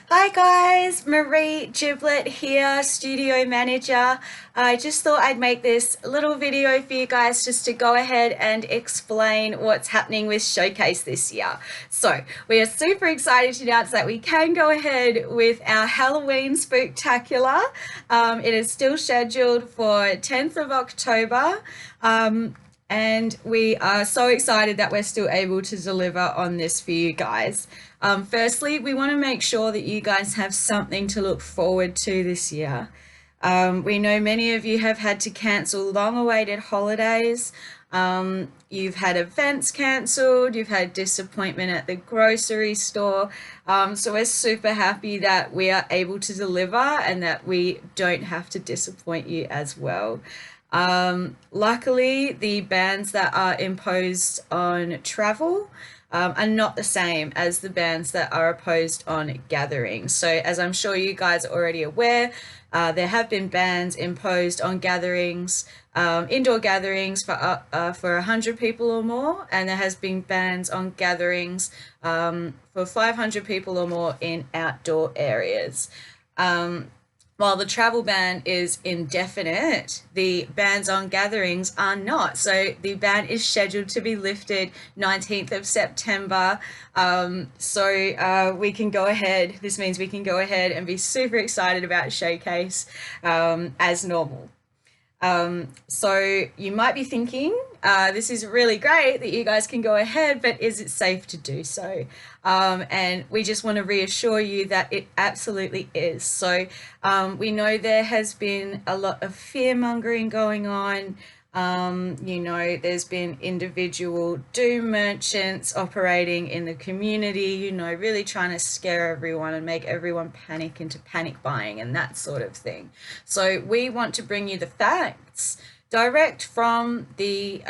Hi guys, Marie Giblet here, studio manager. I just thought I'd make this little video for you guys just to go ahead and explain what's happening with Showcase this year. So we are super excited to announce that we can go ahead with our Halloween Spooktacular. It is still scheduled for 10th of October. And we are so excited that we're still able to deliver on this for you guys. Firstly, we want to make sure that you guys have something to look forward to this year. We know many of you have had to cancel long-awaited holidays. You've had events cancelled, you've had disappointment at the grocery store. So we're super happy that we are able to deliver and that we don't have to disappoint you as well. Luckily, the bans that are imposed on travel are not the same as the bans that are imposed on gatherings. So as I'm sure you guys are already aware, there have been bans imposed on gatherings, indoor gatherings for 100 people or more, and there has been bans on gatherings for 500 people or more in outdoor areas. While the travel ban is indefinite, the bans on gatherings are not. So the ban is scheduled to be lifted 19th of September. We can go ahead. This means we can go ahead and be super excited about Showcase as normal. So you might be thinking, this is really great that you guys can go ahead, but is it safe to do so? And we just want to reassure you that it absolutely is. So we know there has been a lot of fear mongering going on. There's been individual doom merchants operating in the community, really trying to scare everyone and make everyone panic into panic buying and that sort of thing. So we want to bring you the facts direct from the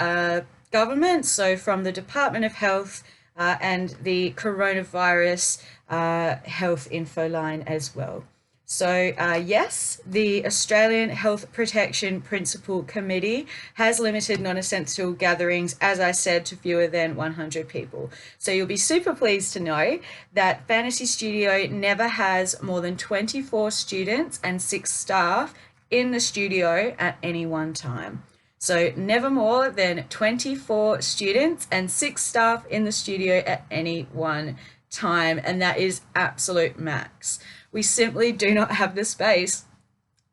government, so from the Department of Health and the coronavirus health info line as well. So yes, the Australian Health Protection Principal Committee has limited non-essential gatherings, as I said, to fewer than 100 people. So you'll be super pleased to know that Fantasy Studio never has more than 24 students and 6 staff in the studio at any one time. So never more than 24 students and 6 staff in the studio at any one time, and that is absolute max. We simply do not have the space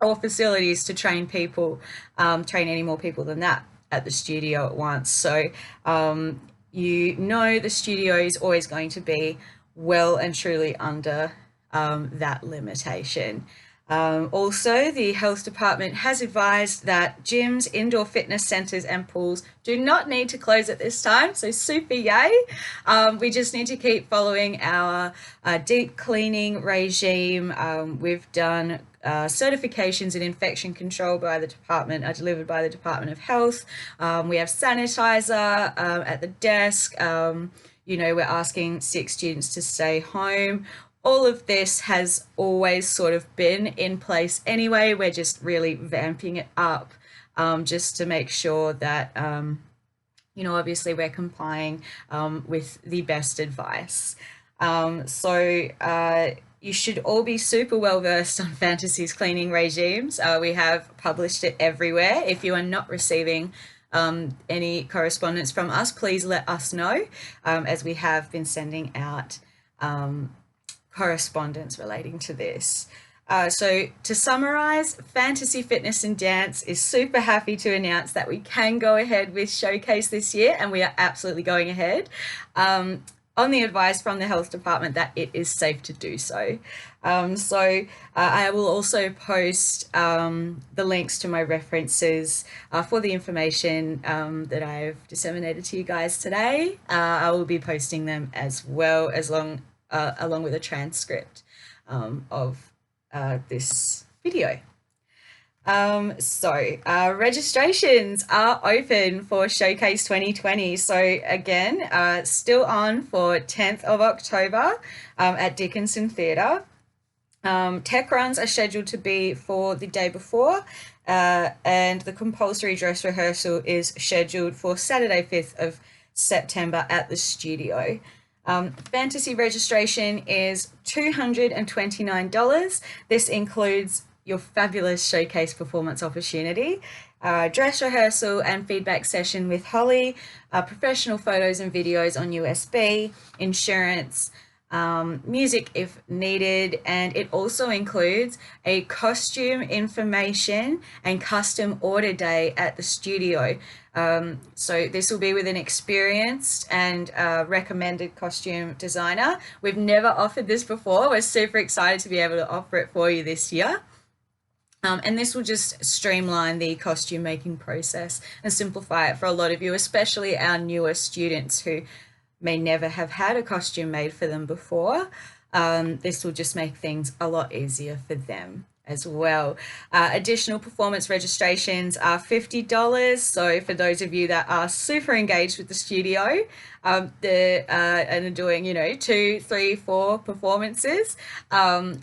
or facilities to train train any more people than that at the studio at once. So the studio is always going to be well and truly under that limitation. Also, the health department has advised that gyms, indoor fitness centres and pools do not need to close at this time, so super yay. We just need to keep following our deep cleaning regime. We've done certifications in infection control by the department, are delivered by the Department of Health. We have sanitizer at the desk. We're asking sick students to stay home. All of this has always sort of been in place anyway. We're just really vamping it up just to make sure that, obviously we're complying with the best advice. You should all be super well versed on Fantasy's cleaning regimes. We have published it everywhere. If you are not receiving any correspondence from us, please let us know, as we have been sending out correspondence relating to this. So to summarize, Fantasy Fitness and Dance is super happy to announce that we can go ahead with Showcase this year, and we are absolutely going ahead on the advice from the health department that it is safe to do so. I will also post the links to my references for the information that I've disseminated to you guys today. I will be posting them as well, along with a transcript of this video. Registrations are open for Showcase 2020. So again, still on for 10th of October at Dickinson Theatre. Tech runs are scheduled to be for the day before, and the compulsory dress rehearsal is scheduled for Saturday 5th of September at the studio. Fantasy registration is $229. This includes your fabulous showcase performance opportunity, dress rehearsal and feedback session with Holly, professional photos and videos on USB, insurance, music if needed, and it also includes a costume information and custom order day at the studio. So this will be with an experienced and recommended costume designer. We've never offered this before. We're super excited to be able to offer it for you this year. And this will just streamline the costume making process and simplify it for a lot of you, especially our newer students who may never have had a costume made for them before. This will just make things a lot easier for them as well. Additional performance registrations are $50. So for those of you that are super engaged with the studio and are doing, 2, 3, 4 performances,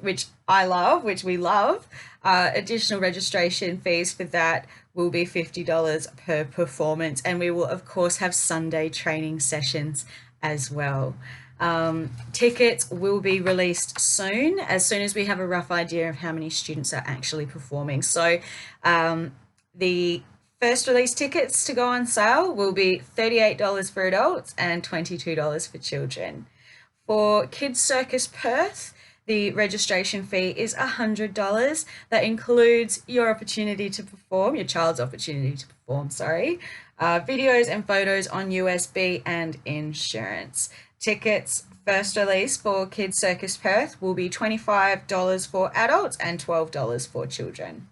which I love, which we love, additional registration fees for that will be $50 per performance. And we will, of course, have Sunday training sessions as well. Tickets will be released as soon as we have a rough idea of how many students are actually performing. So the first release tickets to go on sale will be $38 for adults and $22 for children. For Kids Circus Perth, the registration fee is $100. That includes your opportunity to perform, your child's opportunity to perform, videos and photos on USB and insurance. Tickets first release for Kids Circus Perth will be $25 for adults and $12 for children.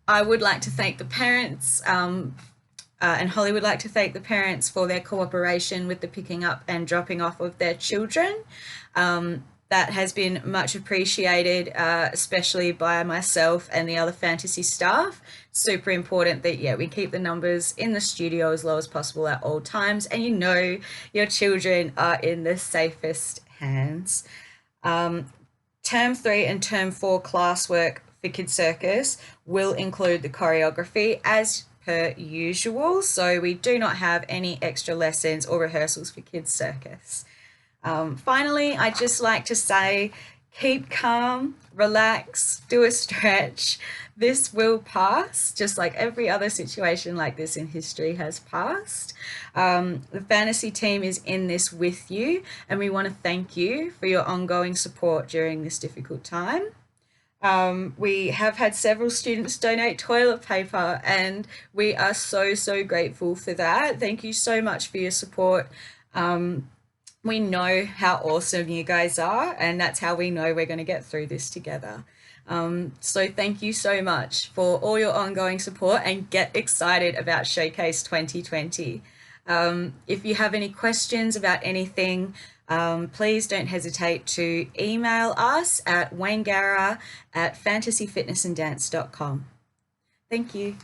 I would like to thank the parents, and Holly would like to thank the parents for their cooperation with the picking up and dropping off of their children. That has been much appreciated, especially by myself and the other fantasy staff. Super important that, we keep the numbers in the studio as low as possible at all times, and your children are in the safest hands. Term 3 and Term 4 classwork for Kids Circus will include the choreography as per usual, so we do not have any extra lessons or rehearsals for Kids Circus. Finally, I'd just like to say, keep calm, relax, do a stretch. This will pass, just like every other situation like this in history has passed. The fantasy team is in this with you, and we want to thank you for your ongoing support during this difficult time. We have had several students donate toilet paper, and we are so, so grateful for that. Thank you so much for your support. We know how awesome you guys are, and that's how we know we're going to get through this together. So thank you so much for all your ongoing support, and get excited about Showcase 2020. If you have any questions about anything, please don't hesitate to email us at wangara@fantasyfitnessanddance.com. Thank you.